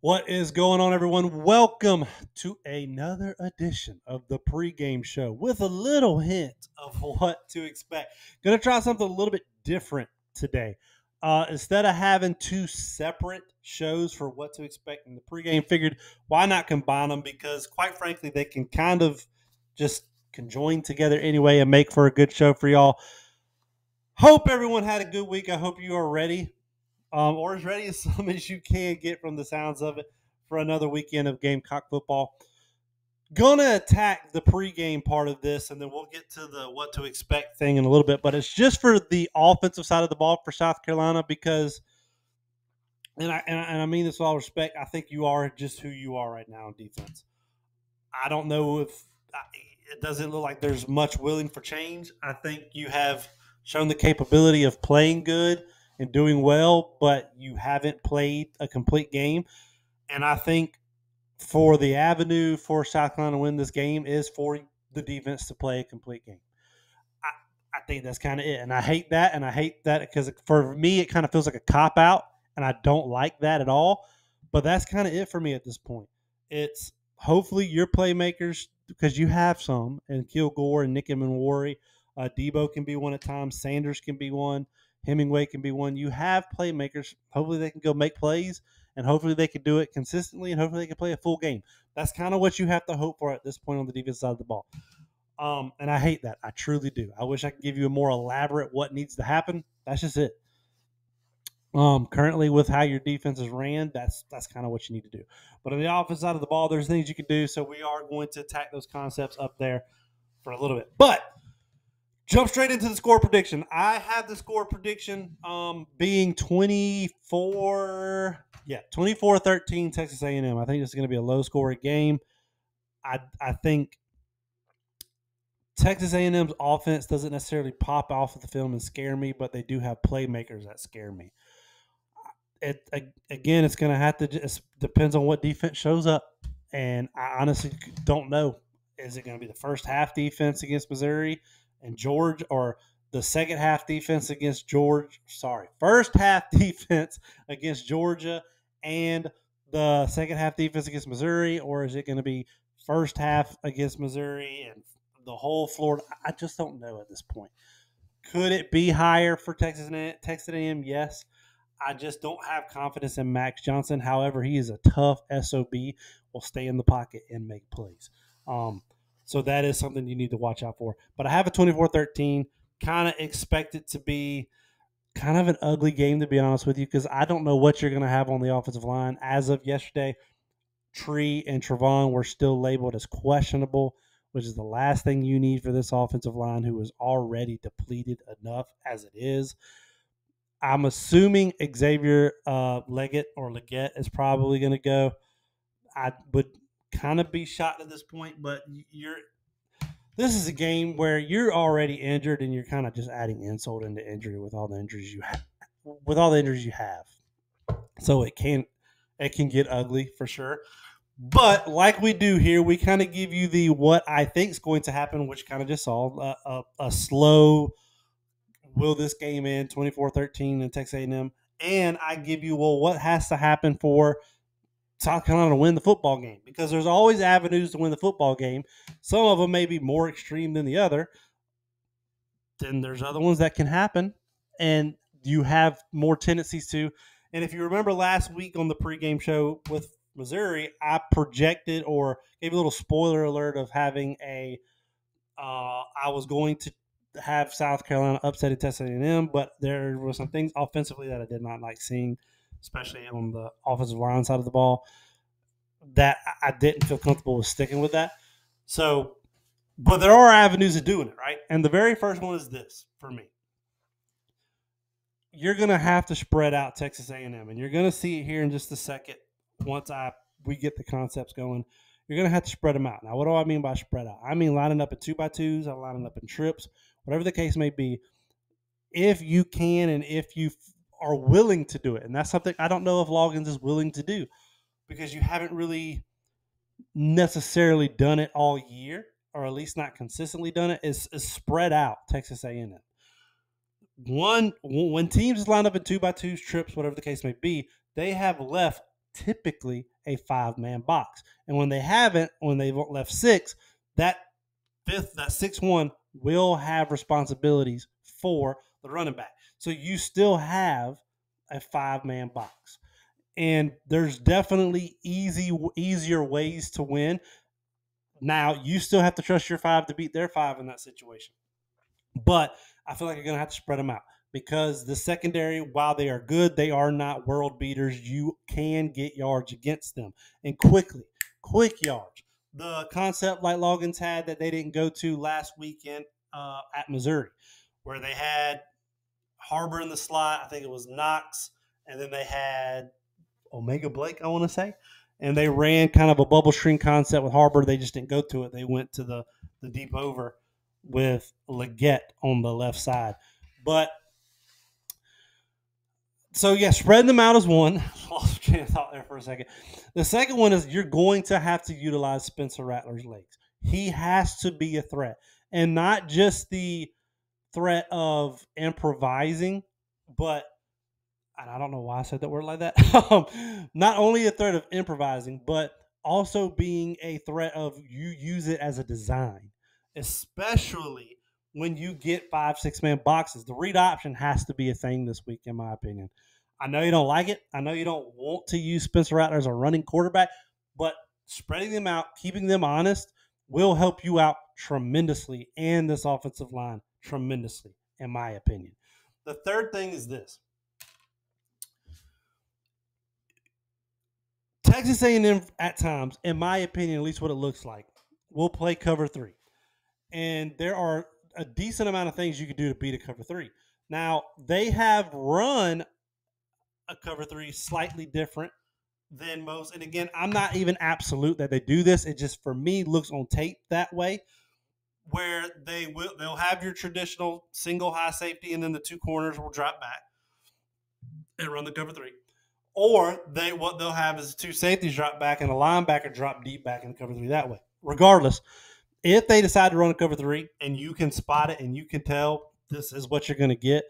What is going on, everyone? Welcome to another edition of the pregame show with a little hint of what to expect. Going to try something a little bit different today. Instead of having two separate shows for what to expect in the pregame, figured why not combine them? Because quite frankly, they can kind of just conjoin together anyway and make for a good show for y'all. Hope everyone had a good week. I hope you are ready or as ready as some as you can get from the sounds of it for another weekend of Gamecock football. Gonna attack the pregame part of this, and then we'll get to the what to expect thing in a little bit. But it's just for the offensive side of the ball for South Carolina because, and I mean this with all respect, I think you are just who you are right now in defense. I don't know if it doesn't look like there's much willing for change. I think you have shown the capability of playing good and doing well, but you haven't played a complete game. And I think for the avenue for South Carolina to win this game is for the defense to play a complete game. I think that's kind of it. And I hate that. And I hate that because for me, it kind of feels like a cop out. And I don't like that at all. But that's kind of it for me at this point. It's hopefully your playmakers, because you have some, and Kilgore and Nick Manwari. Debo can be one at times. Sanders can be one. Hemingway can be one. You have playmakers. Hopefully they can go make plays, and hopefully they can do it consistently, and hopefully they can play a full game. That's kind of what you have to hope for at this point on the defense side of the ball. And I hate that. I truly do. I wish I could give you a more elaborate what needs to happen. That's just it. Currently with how your defense is ran, that's kind of what you need to do. But on the offense side of the ball, there's things you can do. So we are going to attack those concepts up there for a little bit. But jump straight into the score prediction. I have the score prediction being 24-13 Texas A&M. I think it's going to be a low-scoring game. I think Texas A&M's offense doesn't necessarily pop off of the film and scare me, but they do have playmakers that scare me. Again, it's going to have to just depends on what defense shows up, and I honestly don't know. Is it going to be the first half defense against Missouri and Georgia, or the second half defense against Georgia? First half defense against Georgia and the second half defense against Missouri, or is it going to be first half against Missouri and the whole Florida? I just don't know at this point. Could it be higher for Texas A&M? Yes. I just don't have confidence in Max Johnson. However, he is a tough SOB, will stay in the pocket and make plays. So that is something you need to watch out for. But I have a 24-13. Kind of expect it to be kind of an ugly game, to be honest with you, because I don't know what you're going to have on the offensive line. As of yesterday, Tree and Trevon were still labeled as questionable, which is the last thing you need for this offensive line, who is already depleted enough as it is. I'm assuming Xavier Leggett is probably going to go. I would kind of be shocked at this point, but this is a game where you're already injured and you're kind of just adding insult into injury with all the injuries you have. So it can get ugly for sure. But like we do here, we kind of give you the what I think is going to happen, which kind of just saw a slow. Will this game end 24-13 in Texas A&M? And I give you, what has to happen for South Carolina to win the football game? Because there's always avenues to win the football game. Some of them may be more extreme than the other. Then there's other ones that can happen, and you have more tendencies to. And if you remember last week on the pregame show with Missouri, I projected or gave a little spoiler alert of having I was going to have South Carolina upset at Texas A&M, but there were some things offensively that I did not like seeing, especially on the offensive line side of the ball, that I didn't feel comfortable with sticking with that. So, but there are avenues of doing it, right? And the very first one is this for me. You're going to have to spread out Texas A&M, and you're going to see it here in just a second once we get the concepts going. You're going to have to spread them out. Now, what do I mean by spread out? I mean lining up in 2x2s, I'm lining up in trips, whatever the case may be. If you can and if you are willing to do it, and that's something I don't know if Loggins is willing to do because you haven't really necessarily done it all year, or at least not consistently done it, is spread out Texas A&M. When teams line up in 2x2s, trips, whatever the case may be, they have left typically a 5-man box. And when they haven't, when they've left 6, that 6-1 will have responsibilities for the running back. So you still have a 5-man box. And there's definitely easier ways to win. Now, you still have to trust your 5 to beat their 5 in that situation. But I feel like you're going to have to spread them out because the secondary, while they are good, they are not world beaters. You can get yards against them and quick yards. The concept like Loggins had that they didn't go to last weekend at Missouri, where they had Harbor in the slot. I think it was Knox, and then they had Omega Blake, I want to say. And they ran kind of a bubble screen concept with Harbor. They just didn't go to it. They went to the deep over with Leggett on the left side. But so, yeah, spreading them out is one. Lost train of thought there for a second. The second one is you're going to have to utilize Spencer Rattler's legs. He has to be a threat. And not just the threat of improvising, but and I don't know why I said that word like that. Not only a threat of improvising, but also being a threat of you use it as a design, especially when you get 5-6-man boxes. The read option has to be a thing this week, in my opinion. I know you don't like it. I know you don't want to use Spencer Rattler as a running quarterback, but spreading them out, keeping them honest, will help you out tremendously and this offensive line tremendously, in my opinion. The third thing is this. Texas A&M at times, in my opinion, at least what it looks like, will play cover 3. And there are a decent amount of things you can do to beat a cover 3. Now, they have run a cover 3 slightly different than most. And again, I'm not even absolute that they do this. It just, for me, looks on tape that way, where they'll have your traditional single high safety, and then the 2 corners will drop back and run the cover 3. Or what they'll have is 2 safeties drop back and a linebacker drop deep back in the cover 3 that way. Regardless, if they decide to run a cover 3 and you can spot it and you can tell this is what you're going to get,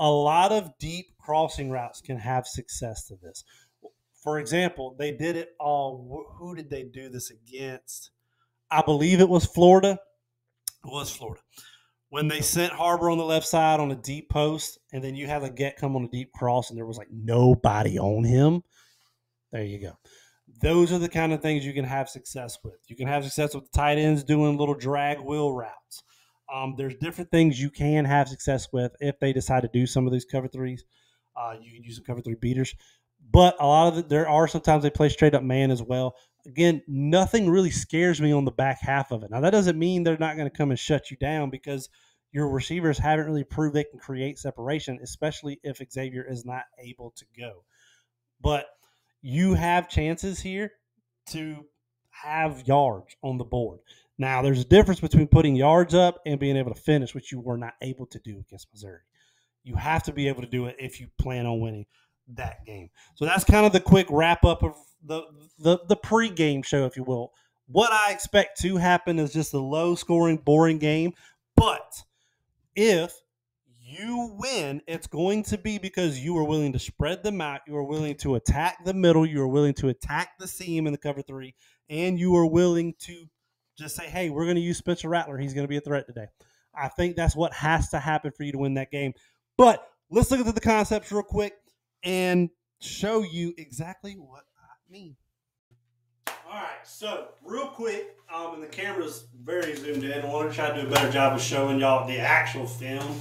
a lot of deep crossing routes can have success to this. For example, they did it all. Who did they do this against? I believe it was Florida. It was Florida. When they sent Harbor on the left side on a deep post, and then you had Leggett come on a deep cross, and there was like nobody on him. There you go. Those are the kind of things you can have success with. You can have success with the tight ends doing little drag wheel routes. There's different things you can have success with if they decide to do some of these cover 3s. You can use some cover 3 beaters. But a lot of it, there are sometimes they play straight up man as well. Again, nothing really scares me on the back half of it. Now, that doesn't mean they're not going to come and shut you down, because your receivers haven't really proved they can create separation, especially if Xavier is not able to go. But you have chances here to have yards on the board. Now, there's a difference between putting yards up and being able to finish, which you were not able to do against Missouri. You have to be able to do it if you plan on winning that game. So that's kind of the quick wrap up of the pregame show, if you will. What I expect to happen is just a low scoring, boring game. But if you win, it's going to be because you are willing to spread them out. You are willing to attack the middle. You are willing to attack the seam in the cover 3. And you are willing to just say, hey, we're going to use Spencer Rattler. He's going to be a threat today. I think that's what has to happen for you to win that game. But let's look at the concepts real quick and show you exactly what I mean. All right, so real quick, and the camera's very zoomed in. I want to try to do a better job of showing y'all the actual film,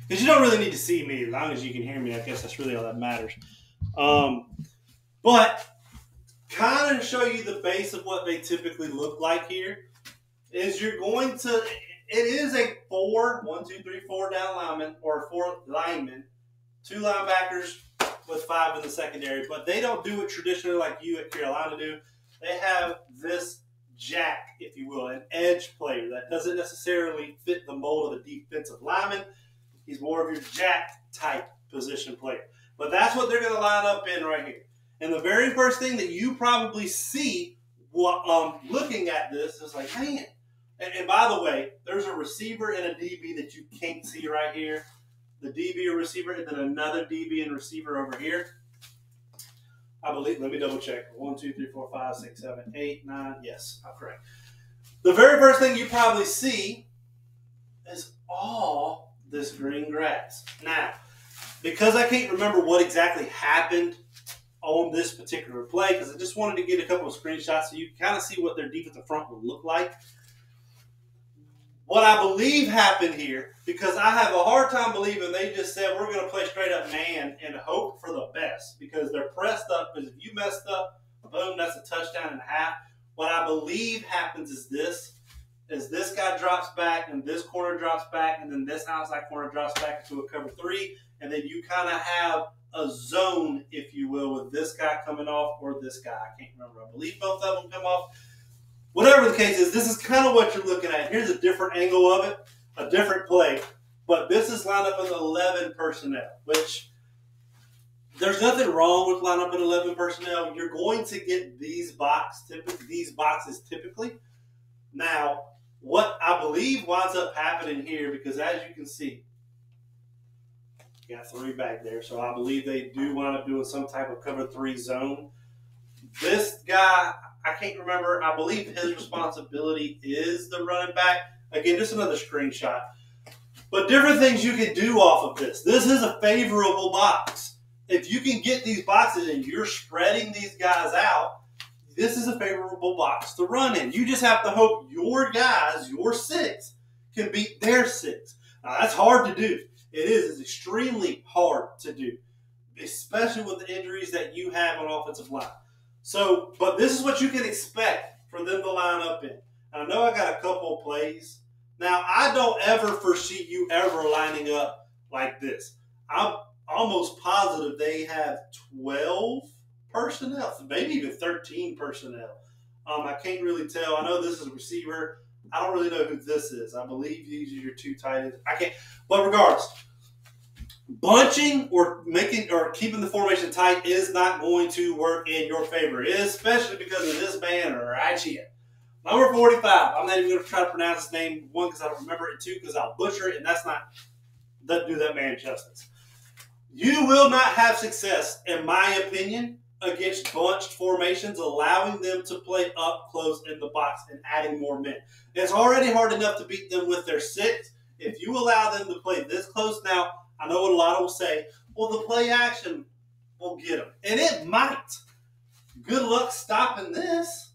because you don't really need to see me. As long as you can hear me, I guess that's really all that matters. But kind of show you the base of what they typically look like here is you're going to, it is a 4 down lineman, or 4 linemen, 2 linebackers with 5 in the secondary, but they don't do it traditionally like you at Carolina do. They have this jack, if you will, an edge player that doesn't necessarily fit the mold of a defensive lineman. He's more of your jack type position player. But that's what they're going to line up in right here. And the very first thing that you probably see looking at this is like, man. And by the way, there's a receiver and a DB that you can't see right here. The DB or receiver, and then another DB and receiver over here. I believe, let me double check. 1, 2, 3, 4, 5, 6, 7, 8, 9. Yes, I'm correct. The very first thing you probably see is all this green grass. Now, because I can't remember what exactly happened on this particular play, because I just wanted to get a couple of screenshots so you can kind of see what their defensive front would look like. What I believe happened here, because I have a hard time believing they just said we're going to play straight up man and hope for the best, because they're pressed up, because if you messed up, boom, that's a touchdown and a half. What I believe happens is this guy drops back and this corner drops back and then this outside corner drops back into a cover 3, and then you kind of have a zone, if you will, with this guy coming off or this guy. I can't remember. I believe both of them come off. Whatever the case is, this is kind of what you're looking at. Here's a different angle of it, a different play. But this is lined up with 11 personnel, which there's nothing wrong with lining up in 11 personnel. You're going to get these boxes typically. Now, what I believe winds up happening here, because as you can see, you got 3 back there, so I believe they do wind up doing some type of cover 3 zone. This guy, I can't remember. I believe his responsibility is the running back. Again, just another screenshot. But different things you can do off of this. This is a favorable box. If you can get these boxes and you're spreading these guys out, this is a favorable box to run in. You just have to hope your guys, your 6, can beat their 6. Now, that's hard to do. It is. It's extremely hard to do, especially with the injuries that you have on offensive line. So, but this is what you can expect for them to line up in. I know I got a couple of plays. Now, I don't ever foresee you ever lining up like this. I'm almost positive they have 12 personnel, maybe even 13 personnel. I can't really tell. I know this is a receiver. I don't really know who this is. I believe these are your 2 tight ends. I can't. But regardless, bunching or keeping the formation tight is not going to work in your favor, especially because of this man right here. Number 45. I'm not even going to try to pronounce his name, 1, because I don't remember it, 2, because I'll butcher it, and doesn't do that man justice. You will not have success, in my opinion, against bunched formations, allowing them to play up close in the box and adding more men. It's already hard enough to beat them with their 6. If you allow them to play this close now, I know what a lot will say, well, the play action will get them. And it might. Good luck stopping this.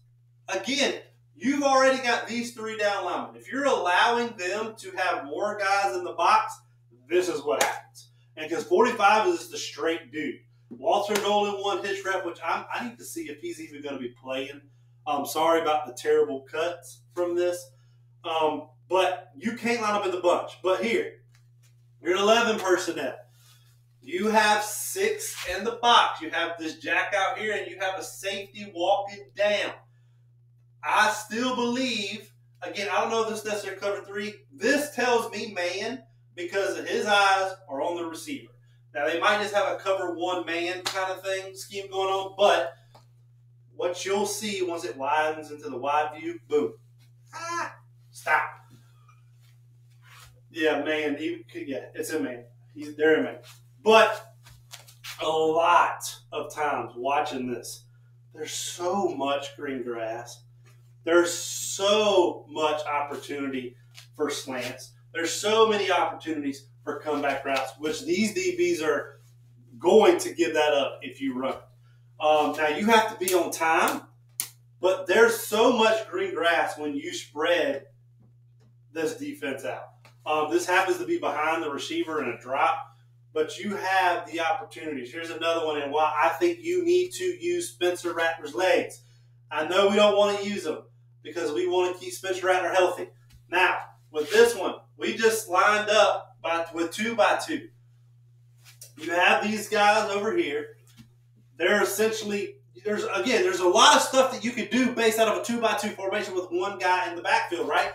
Again, you've already got these 3 down linemen. If you're allowing them to have more guys in the box, this is what happens. And because 45 is just a straight dude. Walter Nolan won his rep, which I need to see if he's even going to be playing. I'm sorry about the terrible cuts from this. But you can't line up in the bunch. But here, you're 11 personnel. You have 6 in the box. You have this jack out here, and you have a safety walking down. I still believe, again, I don't know if this is necessarily cover 3. This tells me man because his eyes are on the receiver. Now, they might just have a cover 1 man kind of scheme going on, but what you'll see once it widens into the wide view, boom. Stop. Yeah, man. It's a man. They're a man. But a lot of times watching this, there's so much green grass. There's so much opportunity for slants. There's so many opportunities for comeback routes, which these DBs are going to give that up if you run. Now, you have to be on time, but there's so much green grass when you spread this defense out. This happens to be behind the receiver in a drop, but you have the opportunities. Here's another one, and why I think you need to use Spencer Rattler's legs. I know we don't want to use them because we want to keep Spencer Rattler healthy. Now, with this one, we just lined up with 2x2. You have these guys over here. They're essentially, there's a lot of stuff that you could do based out of a 2x2 formation with 1 guy in the backfield, right?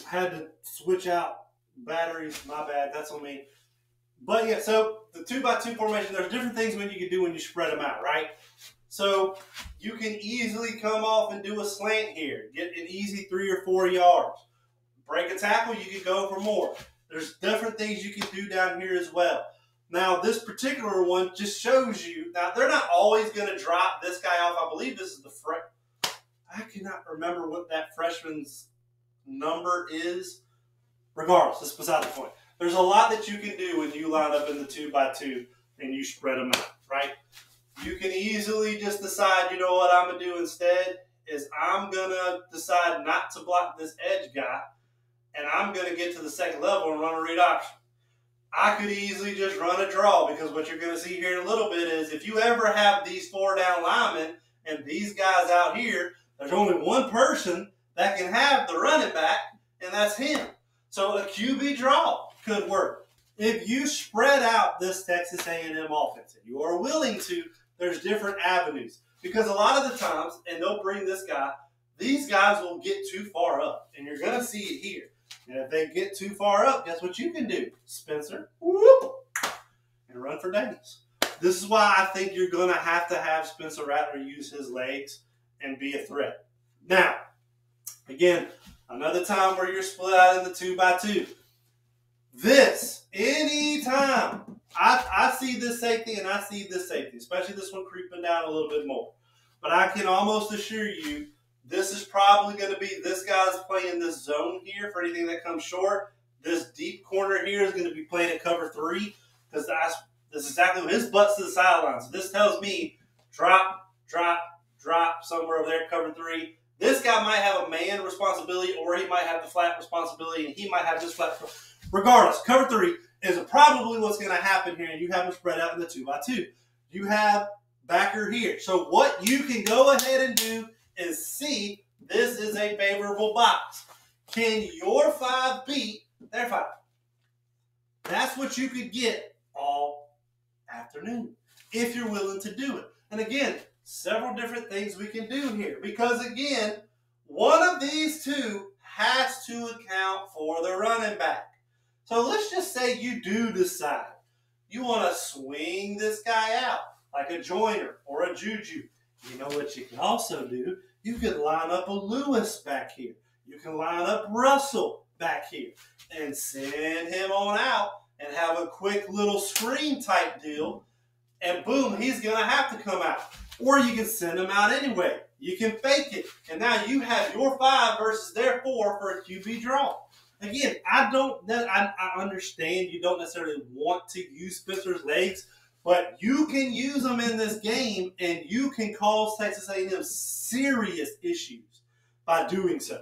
Had to switch out batteries. My bad. That's on me. But yeah, so the 2x2 formation, there's different things when you can do when you spread them out, right? So you can easily come off and do a slant here. Get an easy 3 or 4 yards. Break a tackle, you can go for more. There's different things you can do down here as well. Now, this particular one just shows you. Now, they're not always going to drop this guy off. I believe this is the I cannot remember what that freshman's number is. Regardless, it's beside the point. There's a lot that you can do when you line up in the 2x2 and you spread them out, right? You can easily just decide, you know what I'm going to do instead is I'm going to decide not to block this edge guy, and I'm going to get to the second level and run a read option. I could easily just run a draw, because what you're going to see here in a little bit is if you ever have these 4 down linemen and these guys out here, there's only one person that can have the running back, and that's him. So a QB draw could work. If you spread out this Texas A&M offense, and you are willing to, there's different avenues. Because a lot of the times, and they'll bring this guy, these guys will get too far up, and you're going to see it here. And if they get too far up, guess what you can do? Spencer, whoop, and run for days. This is why I think you're going to have Spencer Rattler use his legs and be a threat. Now, again, another time where you're split out in the 2x2. This, anytime, I see this safety and I see this safety, especially this one creeping down a little bit more. But I can almost assure you, this is probably going to be, this guy's playing this zone here for anything that comes short. This deep corner here is going to be playing at cover 3, because this is exactly what his butt's to the sideline. So this tells me drop somewhere over there at cover 3. This guy might have a man responsibility, or he might have the flat responsibility, and he might have this flat. Regardless, cover 3 is probably what's going to happen here, and you have them spread out in the 2x2. You have backer here. So what you can go ahead and do is see this is a favorable box. Can your 5 beat their 5? That's what you could get all afternoon if you're willing to do it. And again, several different things we can do here, because again, one of these two has to account for the running back. So let's just say you do decide you want to swing this guy out like a Joyner or a Juju. You know what you can also do? You can line up a Lewis back here. You can line up Russell back here and send him on out and have a quick little screen type deal, and boom, he's going to have to come out. Or you can send him out anyway. You can fake it, and now you have your 5 versus their 4 for a QB draw. Again, I understand you don't necessarily want to use Spencer's legs, but you can use them in this game, and you can cause Texas A&M serious issues by doing so.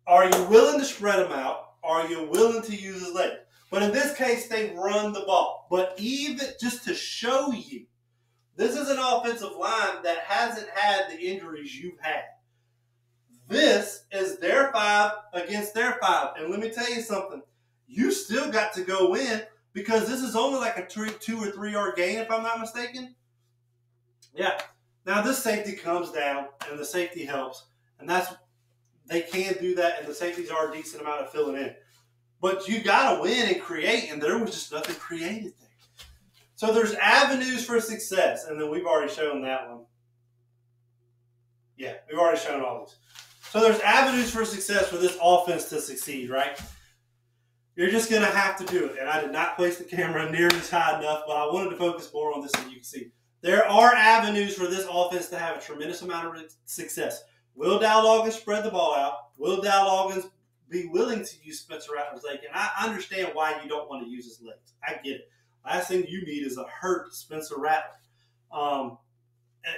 Are you willing to spread them out? Are you willing to use his legs? But in this case, they run the ball. But even just to show you, this is an offensive line that hasn't had the injuries you've had. This is their 5 against their 5. And let me tell you something. You still got to go in, because this is only like a 2 or 3 yard gain, if I'm not mistaken. Yeah. Now this safety comes down, and the safety helps. And they can do that, and the safeties are a decent amount of filling in. But you got to win and create, and there was just nothing created there. So there's avenues for success, and then we've already shown that one. Yeah, we've already shown all these. So there's avenues for success for this offense to succeed, right? You're just going to have to do it. And I did not place the camera near as high enough, but I wanted to focus more on this so you can see. There are avenues for this offense to have a tremendous amount of success. Will Dow Loggins spread the ball out? Will Dow Loggins be willing to use Spencer Rattler's leg? And I understand why you don't want to use his legs. I get it. Last thing you need is a hurt Spencer Rattler.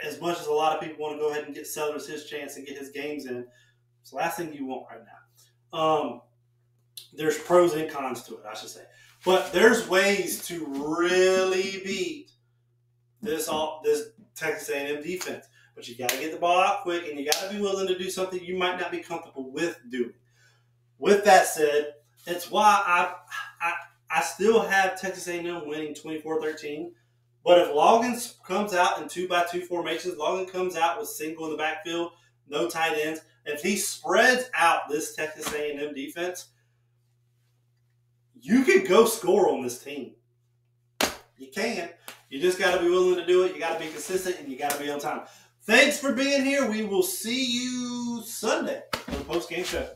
As much as a lot of people want to go ahead and get Sellers his chance and get his games in, it's the last thing you want right now. There's pros and cons to it, I should say. But there's ways to really beat this Texas A&M defense. But you got to get the ball out quick, and you got to be willing to do something you might not be comfortable with doing. With that said, it's why I still have Texas A&M winning 24-13. But if Loggins comes out in 2x2 formations, Loggins comes out with single in the backfield, no tight ends. If he spreads out this Texas A&M defense, you can go score on this team. You can. You just got to be willing to do it. You got to be consistent, and you got to be on time. Thanks for being here. We will see you Sunday on the post-game show.